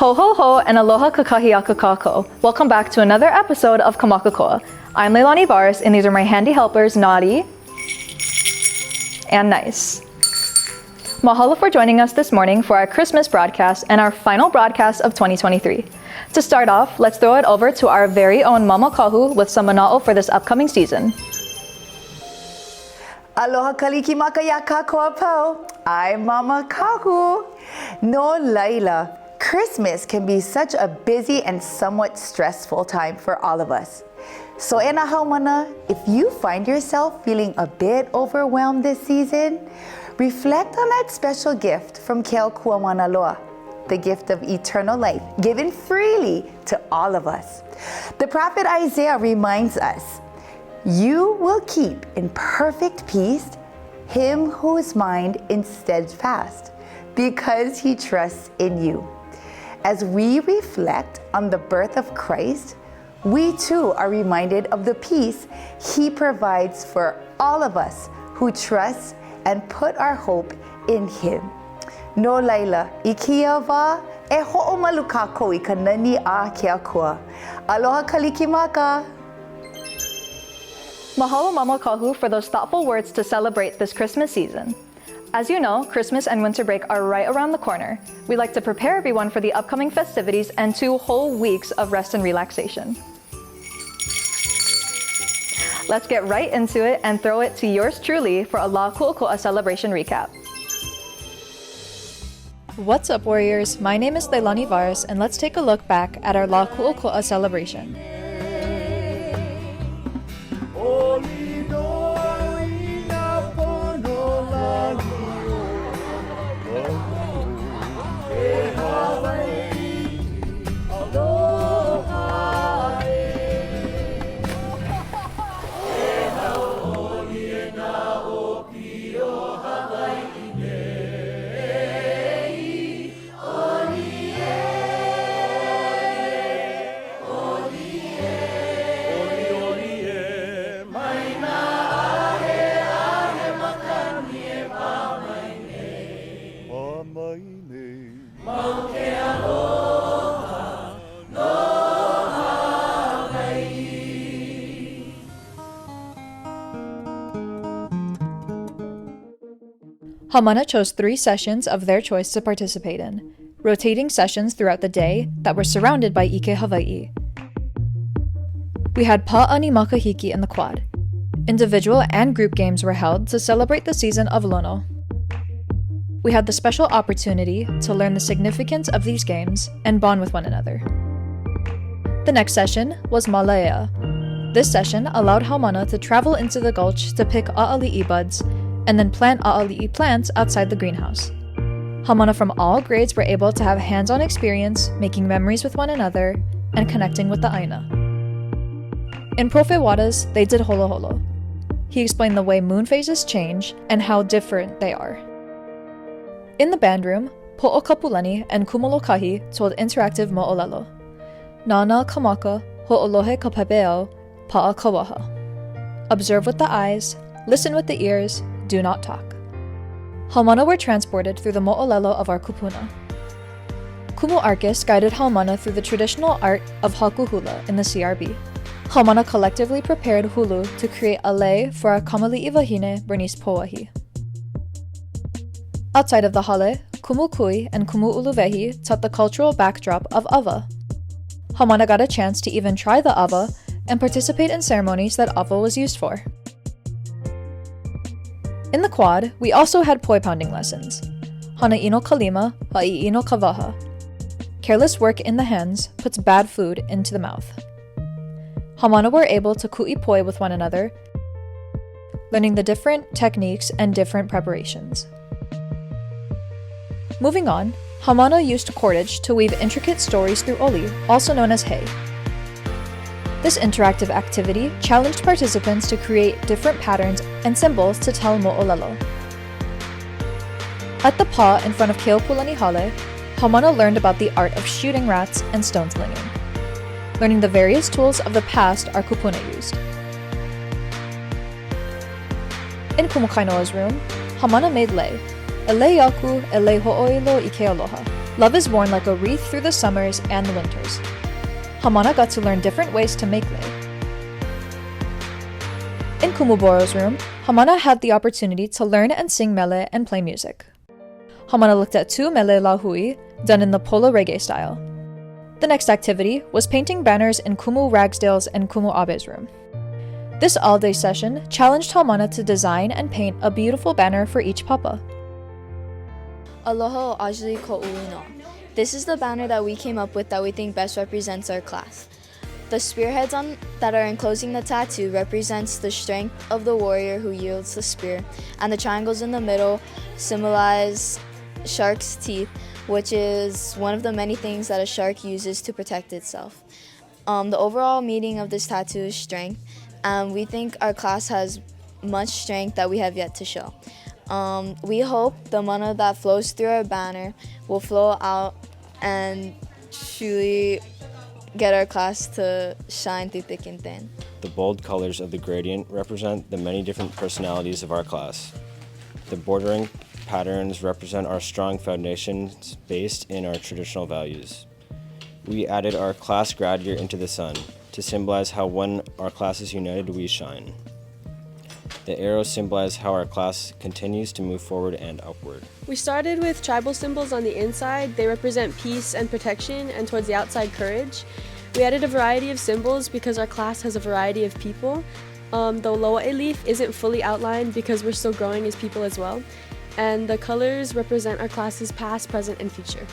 Ho ho ho and aloha kakahiaka kako. Welcome back to another episode of Maka Koa. I'm Leilani Vares and these are my handy helpers Naughty and Nice. Mahalo for joining us this morning for our Christmas broadcast and our final broadcast of 2023. To start off, let's throw it over to our very own Mama Kahu with some mana'o for this upcoming season. Aloha kaliki maka ya kakoa po. I'm Mama Kahu. No laila. Christmas can be such a busy and somewhat stressful time for all of us. So ena haumana, if you find yourself feeling a bit overwhelmed this season, reflect on that special gift from Kea Kuamana Loa, the gift of eternal life given freely to all of us. The prophet Isaiah reminds us, "You will keep in perfect peace him whose mind is steadfast, because he trusts in you." As we reflect on the birth of Christ, we too are reminded of the peace he provides for all of us who trust and put our hope in him. No laila, ikia wa e ho'omalu kako I ka nani a Kea Koa. Aloha kalikimaka. Mahalo Mama Kahu for those thoughtful words to celebrate this Christmas season. As you know, Christmas and winter break are right around the corner. We'd like to prepare everyone for the upcoming festivities and 2 whole weeks of rest and relaxation. Let's get right into it and throw it to yours truly for a La Ku'oko'a celebration recap. What's up, Warriors? My name is Leilani Vares, and let's take a look back at our La Ku'oko'a celebration. Haumana chose 3 sessions of their choice to participate in, rotating sessions throughout the day that were surrounded by Ike Hawaii. We had Pa'ani Makahiki in the quad. Individual and group games were held to celebrate the season of Lono. We had the special opportunity to learn the significance of these games and bond with one another. The next session was Mala'ea. This session allowed Haumana to travel into the gulch to pick a'ali'i buds and then plant a'ali'i plants outside the greenhouse. Haumana from all grades were able to have hands-on experience, making memories with one another, and connecting with the aina. In Profe Wada's, they did holo holo. He explained the way moon phases change and how different they are. In the band room, Po'okapulani and Kumolokahi told interactive mo'olelo. Nana kamaka ho'olohe kapepeo pa'a kawaha. Observe with the eyes, listen with the ears, do not talk. Haumana were transported through the mo'olelo of our kupuna. Kumu Arcus guided Haumana through the traditional art of haku hula in the CRB. Haumana collectively prepared hulu to create a lei for our kamali'i wahine Bernice Poahi. Outside of the hale, Kumu Kui and Kumu Uluwehi taught the cultural backdrop of ava. Haumana got a chance to even try the ava and participate in ceremonies that ava was used for. In the quad, we also had poi pounding lessons. Hana'ino kalima, ha'i'ino kavaha. Careless work in the hands puts bad food into the mouth. Haumana were able to ku'i poi with one another, learning the different techniques and different preparations. Moving on, Haumana used cordage to weave intricate stories through oli, also known as hei. This interactive activity challenged participants to create different patterns and symbols to tell mo'olelo. At the pa in front of Keopulani Hale, Haumana learned about the art of shooting rats and stone slinging, learning the various tools of the past our kupuna used. In Kumukainoa's room, Haumana made lei, a lei aku e lei ho'oilo I ke aloha, Love is worn like a wreath through the summers and the winters. Hamana got to learn different ways to make lei. In Kumuboro's room, Hamana had the opportunity to learn and sing mele and play music. Hamana looked at 2 mele lahui, done in the Pola reggae style. The next activity was painting banners in Kumu Ragsdale's and Kumu Abe's room. This all-day session challenged Hamana to design and paint a beautiful banner for each papa. Aloha o Ajli ko Uila. This is the banner that we came up with that we think best represents our class. The spearheads that are enclosing the tattoo represents the strength of the warrior who yields the spear, and the triangles in the middle symbolize shark's teeth, which is one of the many things that a shark uses to protect itself. The overall meaning of this tattoo is strength, and we think our class has much strength that we have yet to show. We hope the mana that flows through our banner will flow out and truly get our class to shine through thick and thin. The bold colors of the gradient represent the many different personalities of our class. The bordering patterns represent our strong foundations based in our traditional values. We added our class grad year into the sun to symbolize how when our class is united, we shine. The arrows symbolize how our class continues to move forward and upward. We started with tribal symbols on the inside. They represent peace and protection, and towards the outside, courage. We added a variety of symbols because our class has a variety of people. The loa leaf isn't fully outlined because we're still growing as people as well. And the colors represent our class's past, present, and future.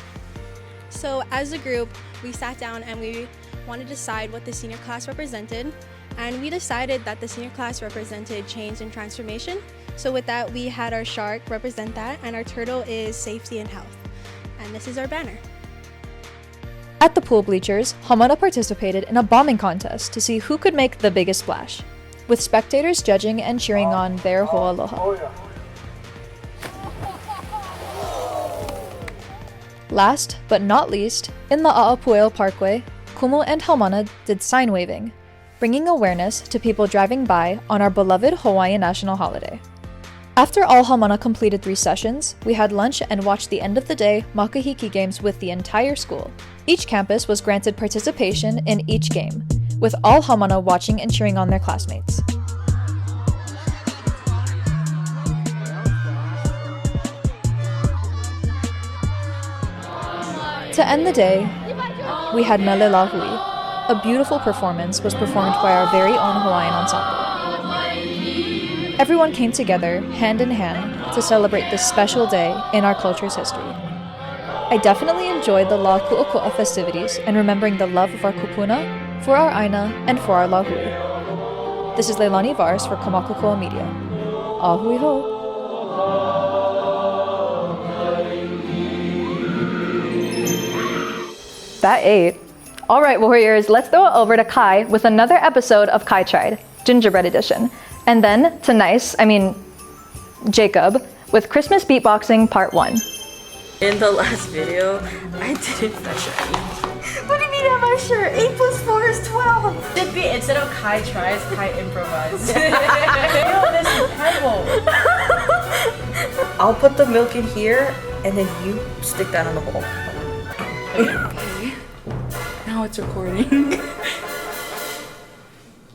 So as a group, we sat down and we wanted to decide what the senior class represented. And we decided that the senior class represented change and transformation. So with that, we had our shark represent that, and our turtle is safety and health. And this is our banner. At the pool bleachers, Hamana participated in a bombing contest to see who could make the biggest splash, with spectators judging and cheering on their ho'aloha. Last but not least, in the A'apueo Parkway, Kumu and Hamana did sign waving, bringing awareness to people driving by on our beloved Hawaiian national holiday. After all Hamana completed 3 sessions, we had lunch and watched the end of the day makahiki games with the entire school. Each campus was granted participation in each game, with all Hamana watching and cheering on their classmates. To end the day, we had Mele Lahui. A beautiful performance was performed by our very own Hawaiian ensemble. Everyone came together, hand in hand, to celebrate this special day in our culture's history. I definitely enjoyed the La Ku'oko'a festivities and remembering the love of our kupuna, for our aina, and for our lahui. This is Leilani Vares for Maka Koa Media. Ahui ho! That ate. All right, warriors, let's throw it over to Kai with another episode of Kai Tried, Gingerbread Edition. And then to Jacob, with Christmas Beatboxing Part 1. In the last video, I didn't measure 8. What do you mean have I sure? 8 plus 4 is 12. Did be instead of Kai tries, Kai improvise. Ew, this is incredible. I'll put the milk in here, and then you stick that on the bowl. Okay. Now it's recording.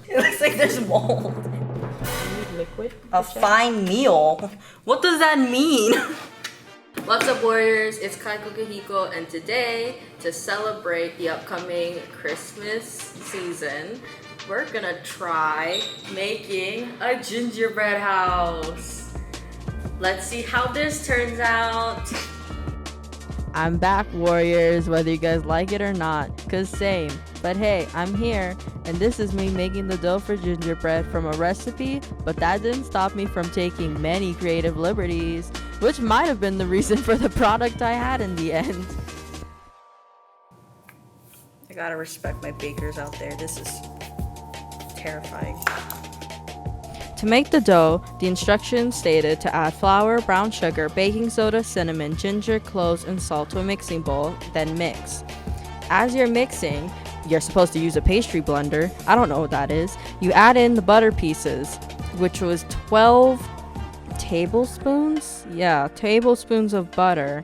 It looks like there's mold. Liquid? A fine meal? What does that mean? What's up, warriors? It's Kai Kokahiko, and today, to celebrate the upcoming Christmas season, we're gonna try making a gingerbread house. Let's see how this turns out. I'm back, warriors, whether you guys like it or not, cause same. But hey, I'm here, and this is me making the dough for gingerbread from a recipe, but that didn't stop me from taking many creative liberties, which might have been the reason for the product I had in the end. I gotta respect my bakers out there. This is terrifying. To make the dough, the instructions stated to add flour, brown sugar, baking soda, cinnamon, ginger, cloves, and salt to a mixing bowl, then mix. As you're mixing, you're supposed to use a pastry blender. I don't know what that is. You add in the butter pieces, which was 12 tablespoons? Yeah, tablespoons of butter.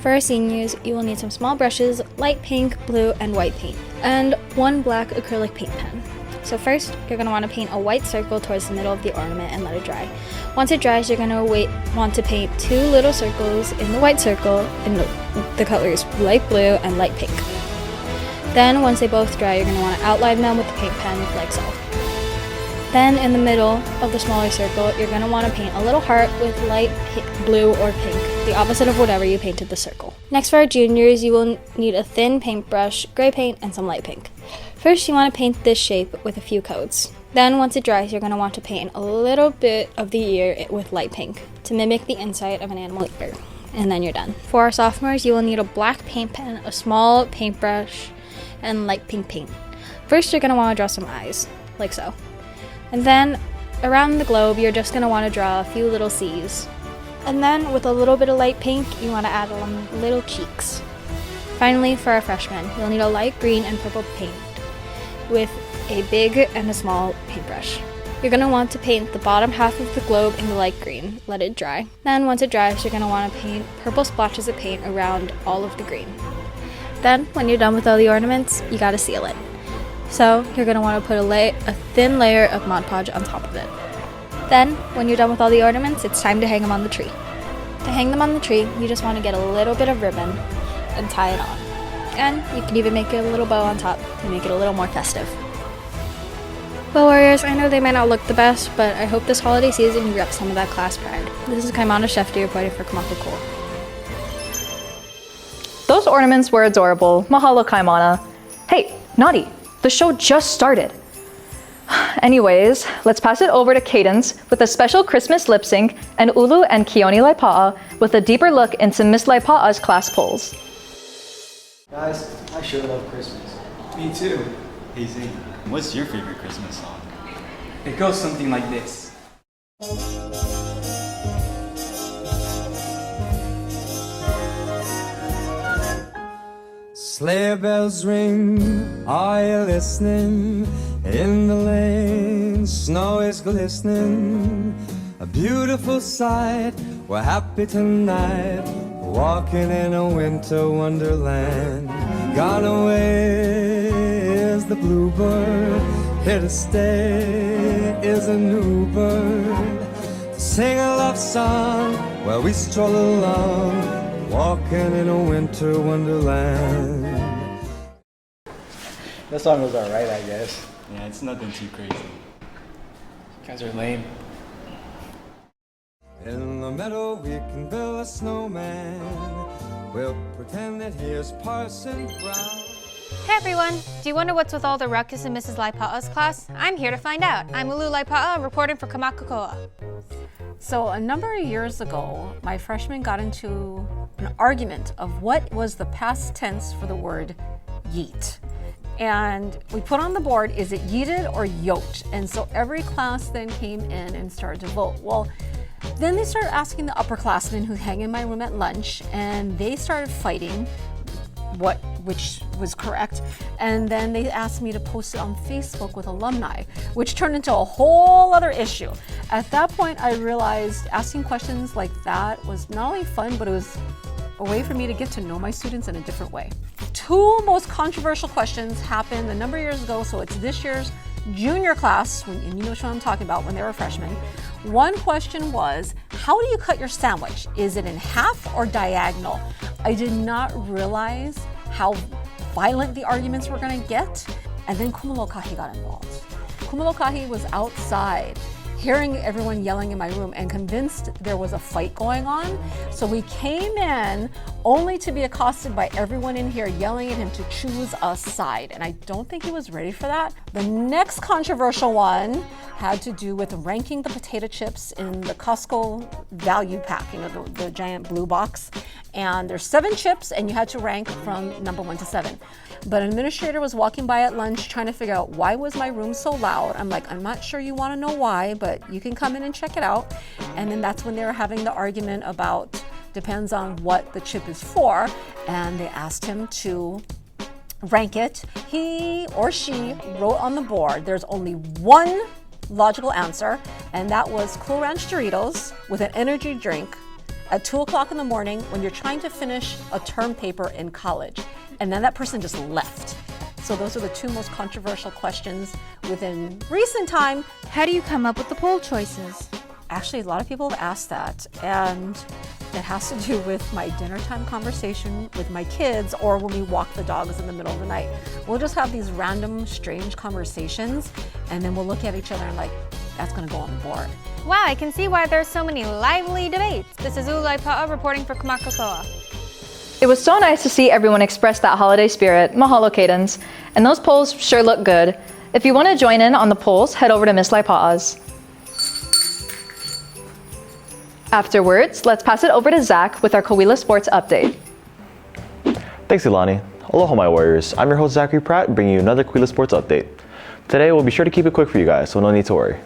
For our seniors, you will need some small brushes, light pink, blue, and white paint, and one black acrylic paint pen. So first, you're going to want to paint a white circle towards the middle of the ornament and let it dry. Once it dries, you're going to want to paint 2 little circles in the white circle in the colors light blue and light pink. Then, once they both dry, you're going to want to outline them with the paint pen like so. Then, in the middle of the smaller circle, you're going to want to paint a little heart with light blue or pink, the opposite of whatever you painted the circle. Next, for our juniors, you will need a thin paintbrush, gray paint, and some light pink. First, you want to paint this shape with a few coats. Then, once it dries, you're going to want to paint a little bit of the ear with light pink to mimic the inside of an animal ear. And then you're done. For our sophomores, you will need a black paint pen, a small paintbrush, and light pink paint. First, you're going to want to draw some eyes, like so. And then, around the globe, you're just going to want to draw a few little C's. And then, with a little bit of light pink, you want to add little cheeks. Finally, for our freshmen, you'll need a light green and purple paint with a big and a small paintbrush. You're going to want to paint the bottom half of the globe in the light green. Let it dry. Then, once it dries, you're going to want to paint purple splotches of paint around all of the green. Then, when you're done with all the ornaments, you got to seal it. So, you're going to want to put a thin layer of Mod Podge on top of it. Then, when you're done with all the ornaments, it's time to hang them on the tree. To hang them on the tree, you just want to get a little bit of ribbon and tie it on. And you can even make a little bow on top to make it a little more festive. Well, Warriors, I know they might not look the best, but I hope this holiday season you rep some of that class pride. This is Kaimana Shefty reporting for Maka Koa. Those ornaments were adorable. Mahalo, Kaimana. Hey, Naughty, the show just started. Anyways, let's pass it over to Cadence with a special Christmas lip sync and Ulu and Keone Laipa'a with a deeper look into Miss Laipa'a's class polls. Guys, I sure love Christmas. Me too. Hey Z, what's your favorite Christmas song? It goes something like this. Sleigh bells ring, are you listening? In the lane, snow is glistening. A beautiful sight, we're happy tonight. Walking in a winter wonderland. Gone away is the bluebird. Here to stay is a new bird. To sing a love song while we stroll along. Walking in a winter wonderland. That song was alright, I guess. Yeah, it's nothing too crazy. You guys are lame. In the meadow we can build a snowman. We'll pretend that here's Parson Brown. Hey everyone! Do you wonder what's with all the ruckus in Mrs. Laipa'a's class? I'm here to find out. I'm Ulu Laipa'a, reporting for Maka Koa. So a number of years ago, my freshmen got into an argument of what was the past tense for the word yeet. And we put on the board, is it yeeted or yoked? And so every class then came in and started to vote. Well, then they started asking the upperclassmen who hang in my room at lunch, and they started fighting which was correct. And then they asked me to post it on Facebook with alumni, which turned into a whole other issue. At that point, I realized asking questions like that was not only fun, but it was a way for me to get to know my students in a different way. Two most controversial questions happened a number of years ago, so it's this year's junior class, and you know what I'm talking about, when they were freshmen. One question was, how do you cut your sandwich? Is it in half or diagonal? I did not realize how violent the arguments were going to get. And then Kumulokahi got involved. Kumulokahi was outside, hearing everyone yelling in my room and convinced there was a fight going on. So we came in only to be accosted by everyone in here yelling at him to choose a side. And I don't think he was ready for that. The next controversial one had to do with ranking the potato chips in the Costco value pack, you know, the giant blue box. And there's 7 chips and you had to rank from number 1 to 7. But an administrator was walking by at lunch trying to figure out why was my room so loud. I'm like, I'm not sure you want to know why, but you can come in and check it out. And then that's when they were having the argument about depends on what the chip is for. And they asked him to rank it. He or she wrote on the board, there's only one logical answer, and that was Cool Ranch Doritos with an energy drink at 2 o'clock in the morning when you're trying to finish a term paper in college, and then that person just left. So those are the two most controversial questions within recent time. How do you come up with the poll choices? Actually, a lot of people have asked that, and it has to do with my dinner time conversation with my kids or when we walk the dogs in the middle of the night. We'll just have these random, strange conversations, and then we'll look at each other and like, that's gonna go on the board. Wow, I can see why there's so many lively debates. This is Uila reporting for Maka Koa. It was so nice to see everyone express that holiday spirit, mahalo cadence, and those polls sure look good. If you want to join in on the polls, head over to Miss Laipa'a's. Afterwards, let's pass it over to Zach with our Kawila Sports update. Thanks, Leilani. Aloha, my Warriors. I'm your host, Zachary Pratt, bringing you another Kula Sports update. Today, we'll be sure to keep it quick for you guys, so no need to worry.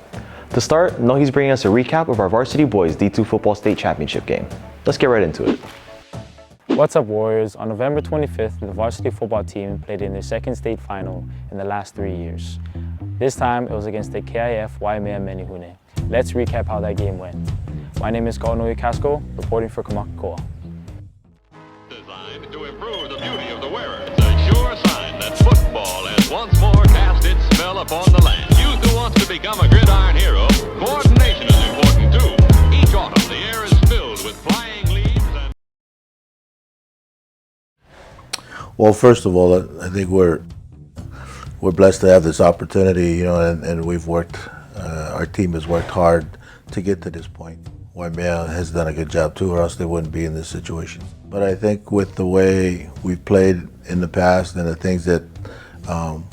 To start, Nohi's bringing us a recap of our varsity boys D2 football state championship game. Let's get right into it. What's up, Warriors? On November 25th, the varsity football team played in their second state final in the last 3 years. This time, it was against the KIF Waimea Menihune. Let's recap how that game went. My name is Kaonohi Casco, reporting for Maka Koa. Designed to improve the beauty of the wearer. It's a sure sign that football has once more cast its spell upon the land. Youth who wants to become a gridiron hero, coordination is important too. Each autumn, the air is filled with flying leaves and... Well, first of all, I think we're blessed to have this opportunity, and we've worked, our team has worked hard to get to this point. Waimea has done a good job too, or else they wouldn't be in this situation. But I think with the way we've played in the past and the things that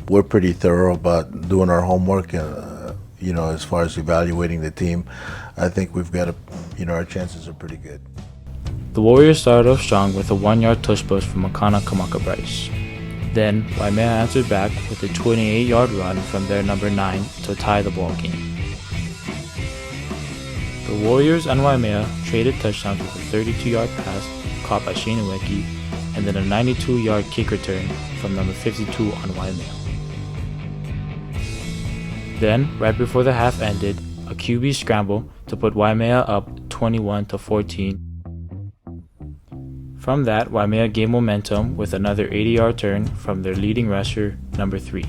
we're pretty thorough about doing our homework, as far as evaluating the team, I think we've got our chances are pretty good. The Warriors started off strong with a 1-yard tush push from Makana Kamaka Bryce. Then, Waimea answered back with a 28-yard run from their number 9 to tie the ball game. The Warriors and Waimea traded touchdowns with a 32-yard pass caught by Shane Ueki and then a 92-yard kick return from number 52 on Waimea. Then, right before the half ended, a QB scramble to put Waimea up 21-14. From that, Waimea gained momentum with another 80-yard turn from their leading rusher, number 3.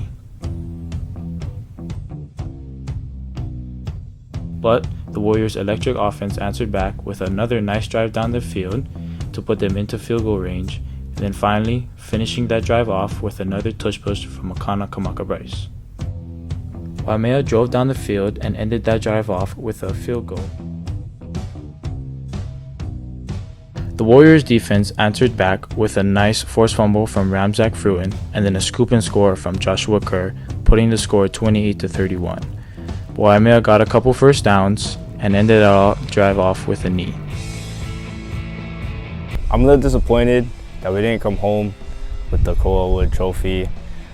But the Warriors' electric offense answered back with another nice drive down the field to put them into field goal range, and then finally finishing that drive off with another tush push from Makana Kamaka Bryce. Waimea drove down the field and ended that drive off with a field goal. The Warriors' defense answered back with a nice forced fumble from Ramzak Fruin and then a scoop and score from Joshua Kerr, putting the score 28-31. Waimea got a couple first downs and ended our drive off with a knee. I'm a little disappointed that we didn't come home with the Koa Wood Trophy,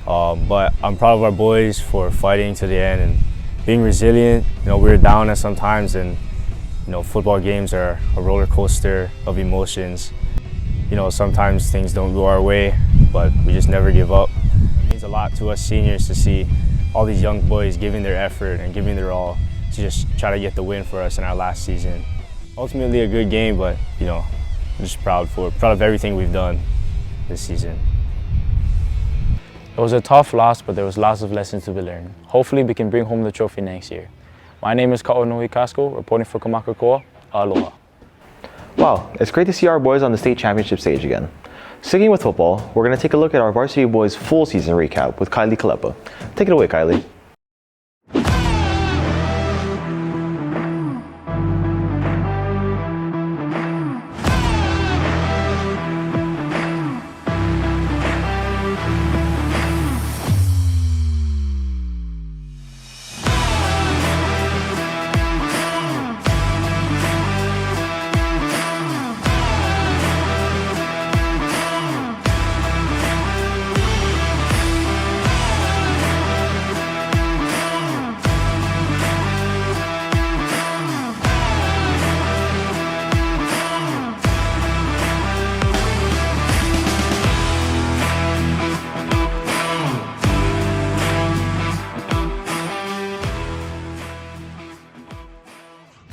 but I'm proud of our boys for fighting to the end and being resilient. We were down at some times, and football games are a roller coaster of emotions. Sometimes things don't go our way, but we just never give up. It means a lot to us seniors to see all these young boys giving their effort and giving their all to just try to get the win for us in our last season. Ultimately a good game, but I'm just proud of everything we've done this season. It was a tough loss, but there was lots of lessons to be learned. Hopefully we can bring home the trophy next year. My name is Kaonohi Casco, reporting for Maka Koa. Aloha. Wow, it's great to see our boys on the state championship stage again. Sticking with football, we're going to take a look at our varsity boys full season recap with Kylie Kalepa. Take it away, Kylie.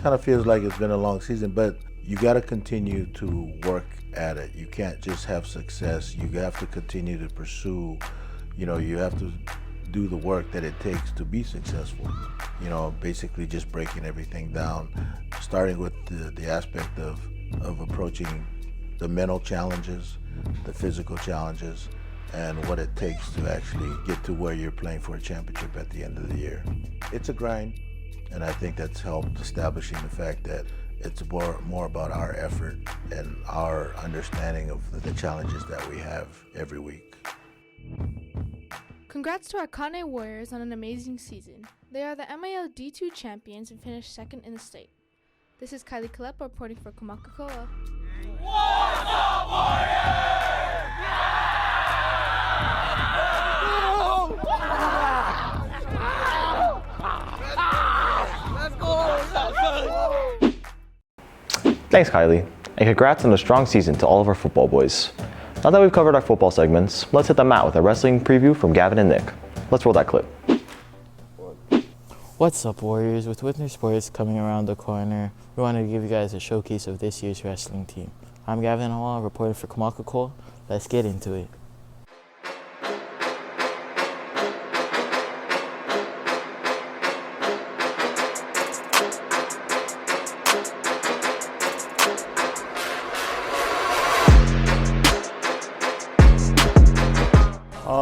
Kind of feels like it's been a long season, but you got to continue to work at it. You can't just have success. You have to continue to pursue, you have to do the work that it takes to be successful. Basically just breaking everything down, starting with the aspect of approaching the mental challenges, the physical challenges, and what it takes to actually get to where you're playing for a championship at the end of the year. It's a grind, and I think that's helped establishing the fact that it's more about our effort and our understanding of the challenges that we have every week. Congrats to our Kane Warriors on an amazing season. They are the MIL D2 champions and finished second in the state. This is Kylie Kalep reporting for Maka Koa. What's up, Warriors? Let's go! Thanks, Kylie, and congrats on a strong season to all of our football boys. Now that we've covered our football segments, let's hit the mat with a wrestling preview from Gavin and Nick. Let's roll that clip. What's up, Warriors? With winter sports coming around the corner, we wanted to give you guys a showcase of this year's wrestling team. I'm Gavin Hall, reporting for Maka Koa. Let's get into it.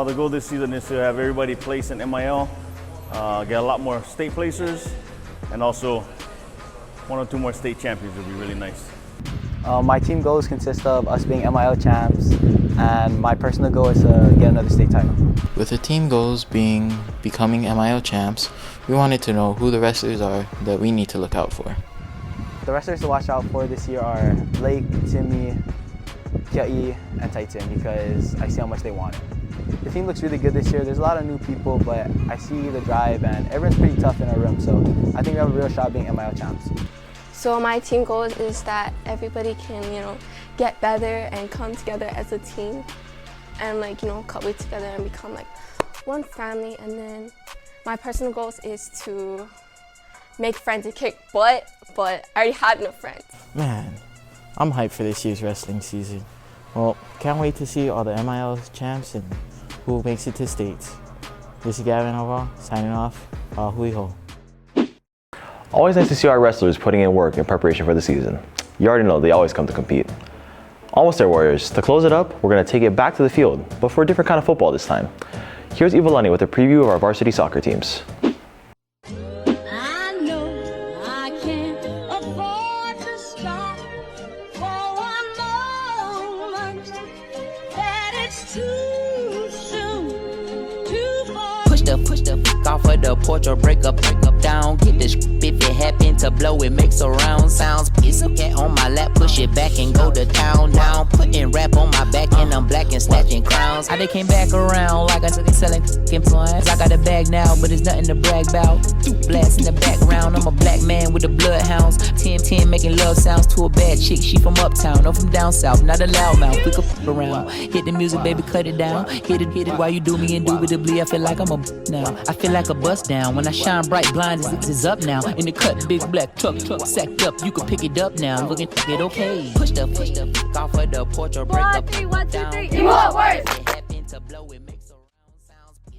The goal this season is to have everybody place in MIL, get a lot more state placers, and also 1 or 2 more state champions would be really nice. My team goals consist of us being MIL champs, and my personal goal is to get another state title. With the team goals being becoming MIL champs, we wanted to know who the wrestlers are that we need to look out for. The wrestlers to watch out for this year are Blake, Timmy, Kiai, and Titan, because I see how much they want it. The team looks really good this year. There's a lot of new people, but I see the drive and everyone's pretty tough in our room, so I think we have a real shot being MIL champs. So my team goal is that everybody can, get better and come together as a team and cut weight together and become one family. And then my personal goals is to make friends and kick butt, but I already have no friends. Man, I'm hyped for this year's wrestling season. Well, can't wait to see all the MIL champs and who makes it to states. This is Gavin Hall, signing off. Hui ho. Always nice to see our wrestlers putting in work in preparation for the season. You already know they always come to compete. Almost there, Warriors. To close it up, we're going to take it back to the field, but for a different kind of football this time. Here's Leilani with a preview of our varsity soccer teams. Push the fuck off of the porch or break up down. Get this if it happen to blow, it makes a round sounds. Piece of cat on my lap, push it back and go to town. Down, putting rap on my back and I'm black and snatching crowns. I came back around like I took it selling influence. I got a bag now, but it's nothing to brag about. Blast in the background, I'm a black man with the bloodhounds. 10 making love sounds to a bad chick. She from uptown, I'm from down south, not a loudmouth. We could f around. Hit the music, baby, cut it down. Hit it while you do me indubitably. I feel like I'm a now. I feel like a bust down. When I shine bright, blind is up now. In the cut, big black truck sacked up. You can pick it up now. Looking it okay. Push the fuck off of the porch or break up. 1, 2, 3, you want words?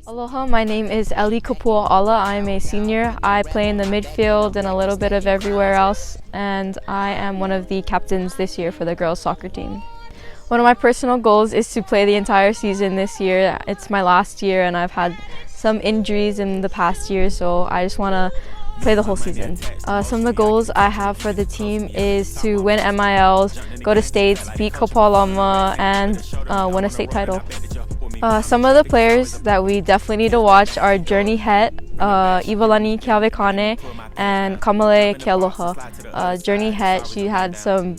Aloha, my name is Eli Kapua Ala. I'm a senior. I play in the midfield and a little bit of everywhere else, and I am one of the captains this year for the girls soccer team. One of my personal goals is to play the entire season this year. It's my last year and I've had some injuries in the past year, so I just want to play the whole season. Some of the goals I have for the team is to win MILs, go to states, beat Kopalama, and win a state title. Some of the players that we definitely need to watch are Journey Het, Ivalani Kiavekane, and Kamale Kealoha. Journey Het, she had some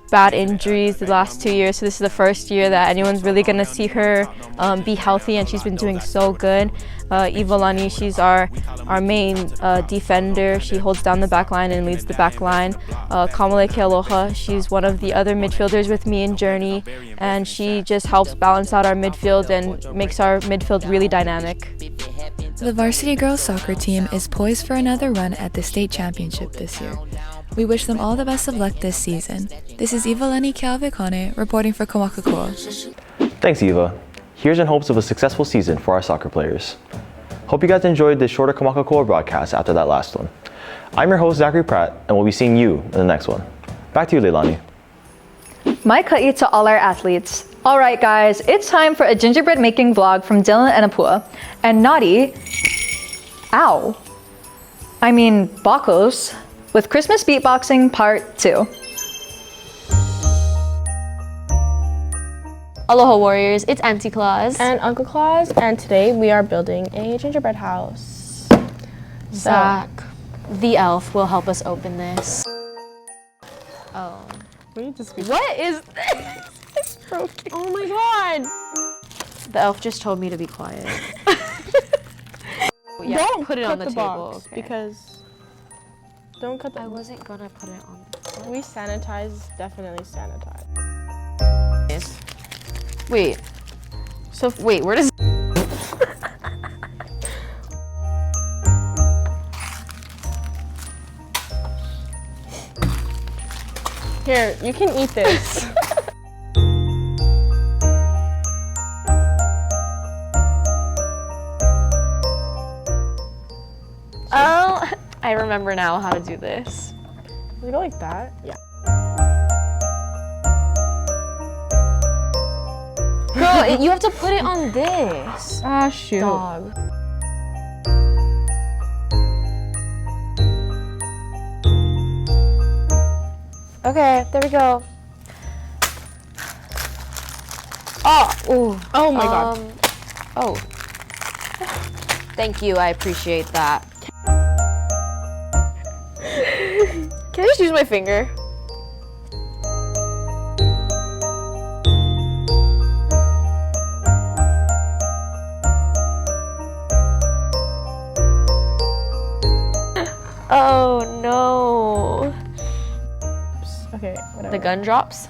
bad injuries the last 2 years, so this is the first year that anyone's really going to see her be healthy, and she's been doing so good. Ivalani, she's our main defender. She holds down the back line and leads the back line. Kamale Kealoha, she's one of the other midfielders with me in Journey, and she just helps balance out our midfield and makes our midfield really dynamic. The varsity girls soccer team is poised for another run at the state championship this year. We wish them all the best of luck this season. This is Leilani reporting for Maka Koa. Thanks, Eva. Here's in hopes of a successful season for our soccer players. Hope you guys enjoyed this shorter Maka Koa broadcast after that last one. I'm your host, Zachary Pratt, and we'll be seeing you in the next one. Back to you, Leilani. My ka'i to all our athletes. All right, guys, it's time for a gingerbread making vlog from Dylan and Apua. And Naughty, Bakos, with Christmas beatboxing part 2. Aloha Warriors, it's Auntie Claus. And Uncle Claus, and today we are building a gingerbread house. Zach, the elf, will help us open this. Oh. What is this? It's broken. Oh my god! The elf just told me to be quiet. Yeah, Don't put it on the table. box, Okay. because don't cut the. I wasn't gonna put it on. We sanitize, definitely sanitize. Wait. So wait, where does? Here, you can eat this. Oh, I remember now how to do this. We go like that? Yeah. Girl, you have to put it on this. Ah, shoot. Dog. Okay, there we go. Oh, ooh. Oh my god. Oh. Thank you, I appreciate that. Can I just use my finger? Oh no. Okay, whatever. The gun drops?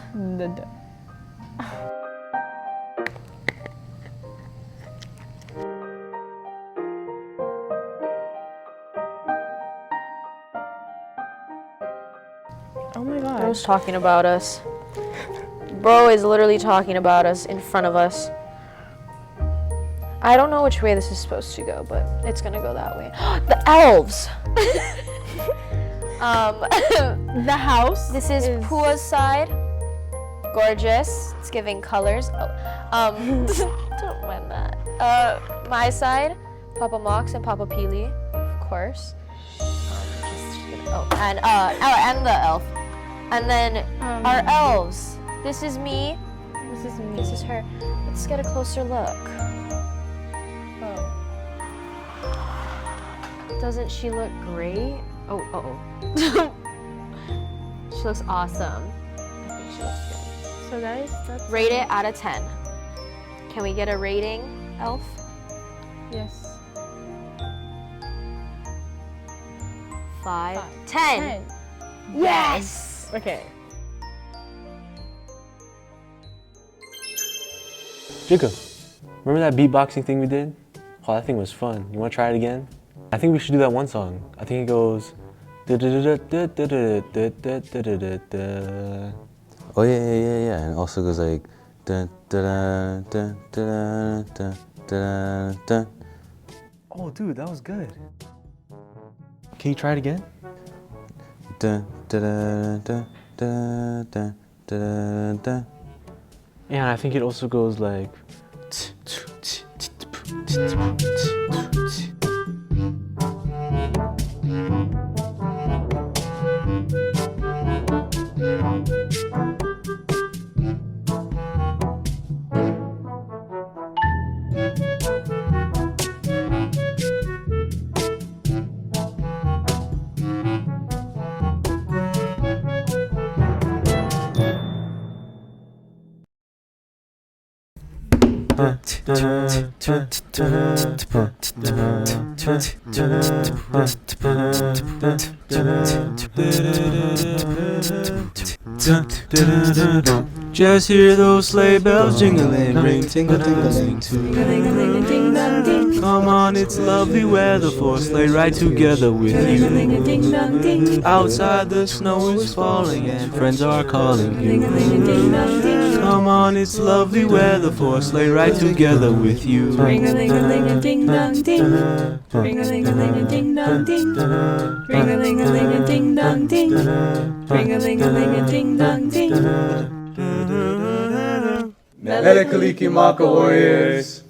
Oh my god. Bro's talking about us. Bro is literally talking about us in front of us. I don't know which way this is supposed to go, but it's gonna go that way. The elves! The house. This is Pua's side. Gorgeous. It's giving colors. Oh, don't mind that. My side, Papa Mox and Papa Peely, of course. And the elf. And then our elves. This is me. This is me. This is her. Let's get a closer look. Oh. Doesn't she look great? Oh. She looks awesome. I think she looks good. So guys, that's Rate it out of 10. Can we get a rating, elf? Yes. 5. 10. Yes. Okay. Jacob, remember that beatboxing thing we did? Oh, that thing was fun. You want to try it again? I think we should do that one song. I think it goes. Oh yeah. And it also goes like. Oh, dude, that was good. Can you try it again? Yeah, I think it also goes like. Just hear those sleigh bells jingling, ring, tingle, tingling, too. Come on on, it's lovely weather for a sleigh ride together with you. Outside the snow is falling and friends are calling you. Come on, it's lovely weather for a sleigh ride together with you. Ring-a-ling-a-ling-a-ding-dong-ding. Ring-a-ling-a-ling-a-ding-dong-ding. Ring-a-ling-a-ling-a-ding-dong-ding. Ring-a-ling-a-ling-a-ding-dong-ding. Mele Kaliki Maka Warriors.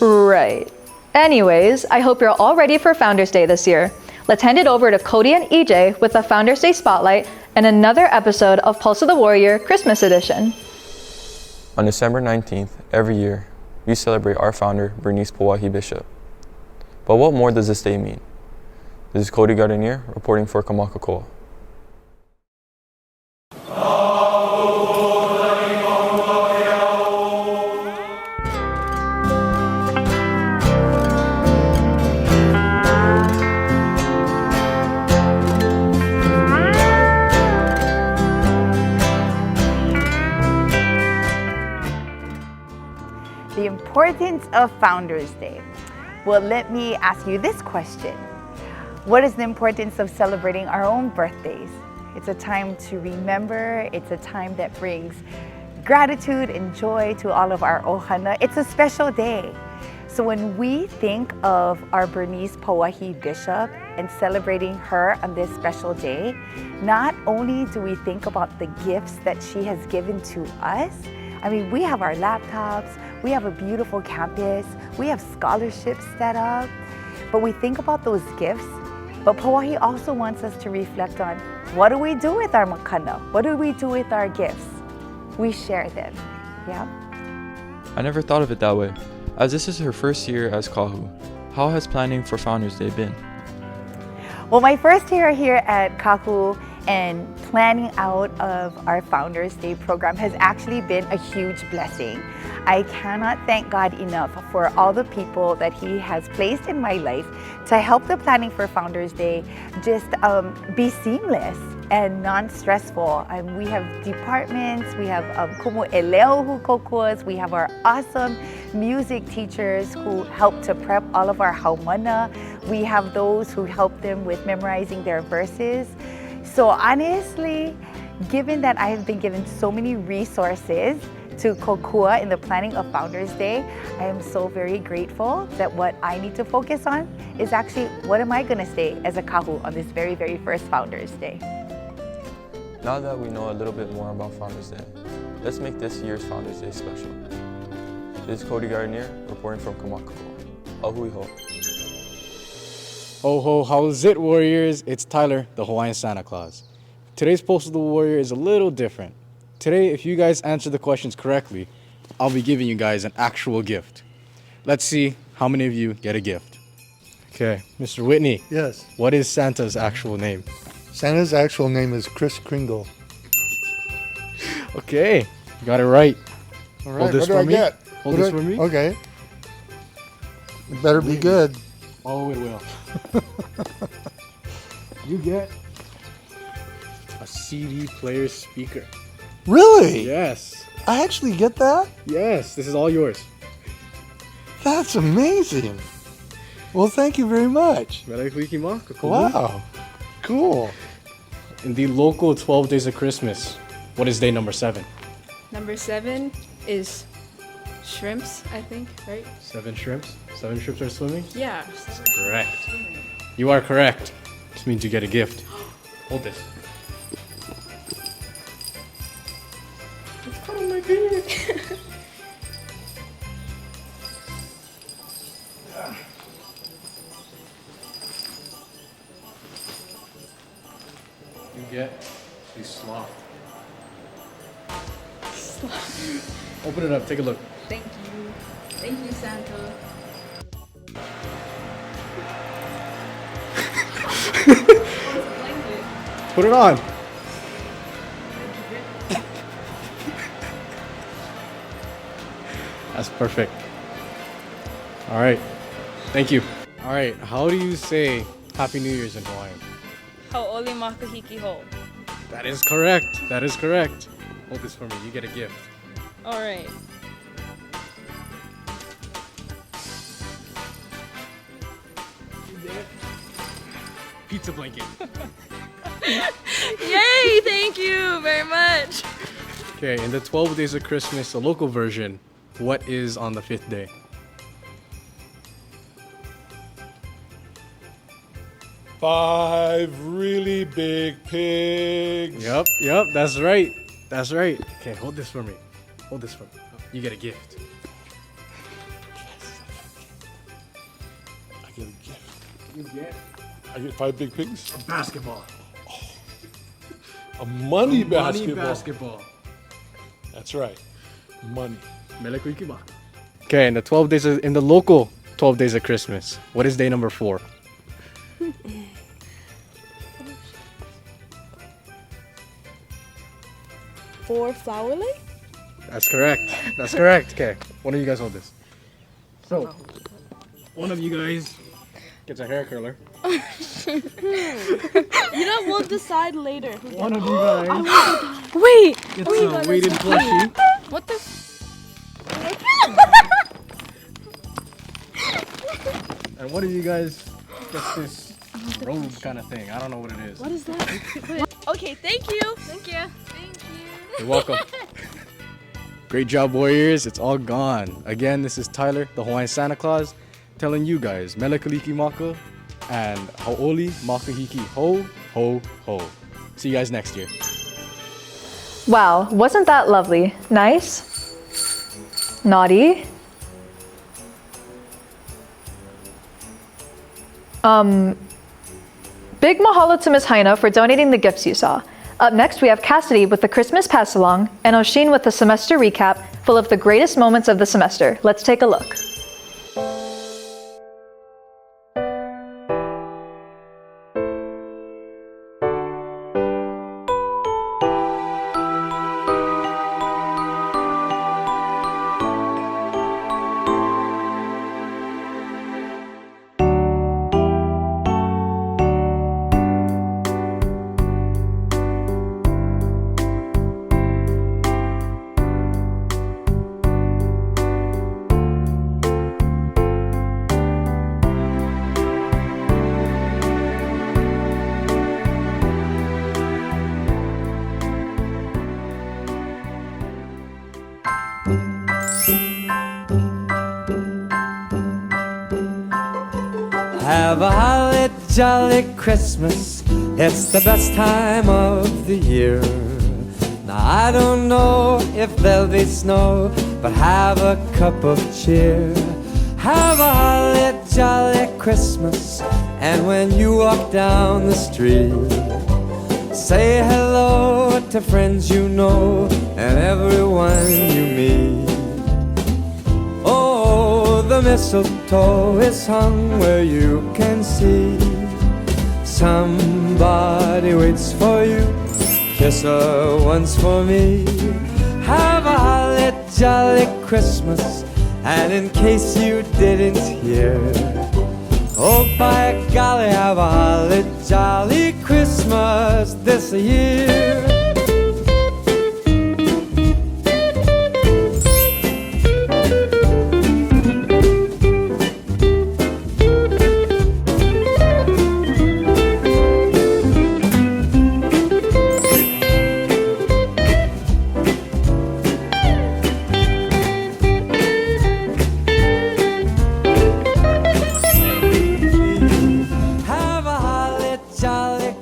Right. Anyways, I hope you're all ready for Founders Day this year. Let's hand it over to Cody and EJ with the Founders Day Spotlight and another episode of Pulse of the Warrior Christmas Edition. On December 19th, every year, we celebrate our founder, Bernice Pauahi Bishop. But what more does this day mean? This is Cody Gardenier reporting for Maka Koa. The importance of Founders Day. Well, let me ask you this question. What is the importance of celebrating our own birthdays? It's a time to remember. It's a time that brings gratitude and joy to all of our ʻOhana. It's a special day. So when we think of our Bernice Pauahi Bishop and celebrating her on this special day, not only do we think about the gifts that she has given to us, I mean, we have our laptops, we have a beautiful campus, we have scholarships set up, but we think about those gifts. But Pauahi also wants us to reflect on, what do we do with our makana? What do we do with our gifts? We share them, yeah? I never thought of it that way. As this is her first year as Kahu, how has planning for Founders Day been? Well, my first year here at Kahu and planning out of our Founders Day program has actually been a huge blessing. I cannot thank God enough for all the people that He has placed in my life to help the planning for Founders Day just be seamless and non-stressful. We have departments, we have kumu eleo hukokuas, we have our awesome music teachers who help to prep all of our haumana. We have those who help them with memorizing their verses. So honestly, given that I have been given so many resources to kokua in the planning of Founders Day, I am so very grateful that what I need to focus on is actually what am I going to say as a kahu on this very, very first Founders Day. Now that we know a little bit more about Founders Day, let's make this year's Founders Day special. This is Cody Gardenier reporting from Maka Koa. Ahui ho. Ho ho, how's it, Warriors? It's Tyler, the Hawaiian Santa Claus. Today's Pulse of the Warrior is a little different. Today, if you guys answer the questions correctly, I'll be giving you guys an actual gift. Let's see how many of you get a gift. Okay, Mr. Whitney. Yes. What is Santa's actual name? Santa's actual name is Kris Kringle. Okay, you got it right. All right, Hold this what do for I me. get? Hold What this do for me. Okay. It better be good. Oh, it will. You get a CD player speaker. Really? Yes. I actually get that? Yes, this is all yours. That's amazing. Well, thank you very much. Wow. Cool. In the local 12 Days of Christmas, what is day number 7? Number 7 is shrimps, I think, right? 7 shrimps? 7 shrimps are swimming? Yeah. Correct. You are correct. This means you get a gift. Hold this. It's part of my beard. You get a sloth. Open it up, take a look. Thank you. Thank you, Santa. Put it on. That's perfect. All right. Thank you. All right. How do you say Happy New Year's in Hawaiian? Hau'oli makahiki ho. That is correct. That is correct. Hold this for me. You get a gift. All right. pizza blanket. Yay! Thank you very much. Okay, in the 12 Days of Christmas, the local version, what is on the 5th day? Five really big pigs. Yep, that's right. That's right. Okay, hold this for me. Hold this for me. You get a gift. I get a gift. You get I get 5 big pigs? a basketball. A money basketball. Money basketball. That's right. Money. Okay, in the local 12 Days of Christmas, what is day number 4? For Flower Lake? That's correct. That's correct. Okay, one of you guys hold this. So, one of you guys gets a hair curler. You know, we'll decide later. One of you guys Wait! gets a weighted plushie. What the? And one of you guys gets this robe kind of thing. I don't know what it is. What is that? Okay, thank you. Thank you. Thank you. You're welcome. Great job, Warriors. It's all gone. Again, this is Tyler, the Hawaiian Santa Claus, telling you guys, Mele Kaliki Maka and Hau'oli Makahiki Ho, Ho, Ho. See you guys next year. Wow, wasn't that lovely? Nice? Naughty? Big mahalo to Ms. Haina for donating the gifts you saw. Up next, we have Cassidy with the Christmas pass-along and Oshin with the semester recap full of the greatest moments of the semester. Let's take a look. Have a holly jolly Christmas, it's the best time of the year. Now I don't know if there'll be snow, but have a cup of cheer. Have a holly jolly Christmas, and when you walk down the street, say hello to friends you know and everyone you meet. Oh, the mistletoe is hung where you can see. Somebody waits for you, kiss her once for me. Have a holly jolly Christmas, and in case you didn't hear, oh by golly, have a holly jolly Christmas this year.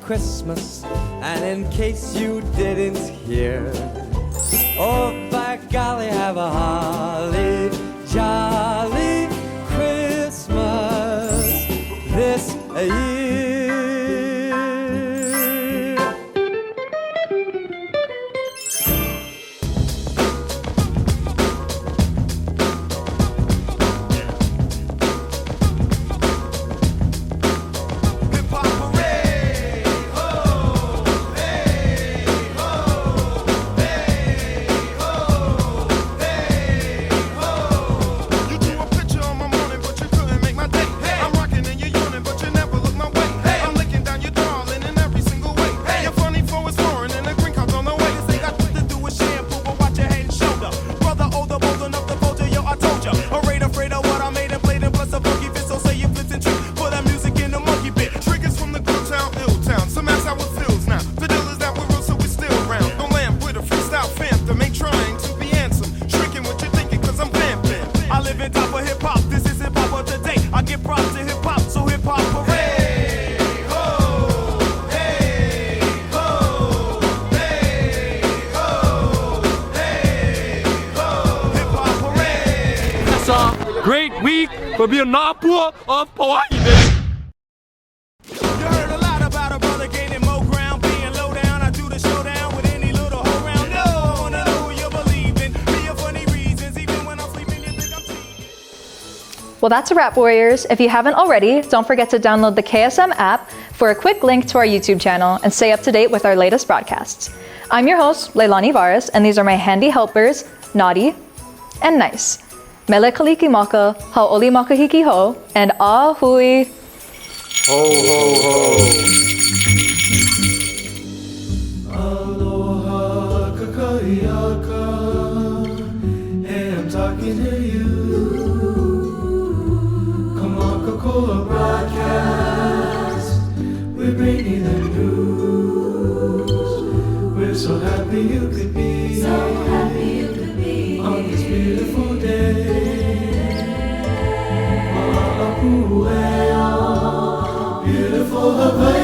Christmas, and in case you didn't hear, oh by golly, have a holly jolly Christmas this year. You drew a picture on my morning, but you couldn't make my day. I'm rocking and you're yawning, but you never look my way. week for being Napua of Hawaii, baby. Well, that's a wrap, Warriors. If you haven't already, don't forget to download the KSM app for a quick link to our YouTube channel and stay up to date with our latest broadcasts. I'm your host, Leilani Vares, and these are my handy helpers, Naughty and Nice. Mele kaliki maka, hau'oli makahiki ho, and a hui. Ho, ho, ho. Aloha kakaiaka, hey, I'm talking to you. Maka Koa broadcast, we're bringing the news. We're so happy you could be, on this beautiful day. Ma'apu'ea, beautiful Hawaii.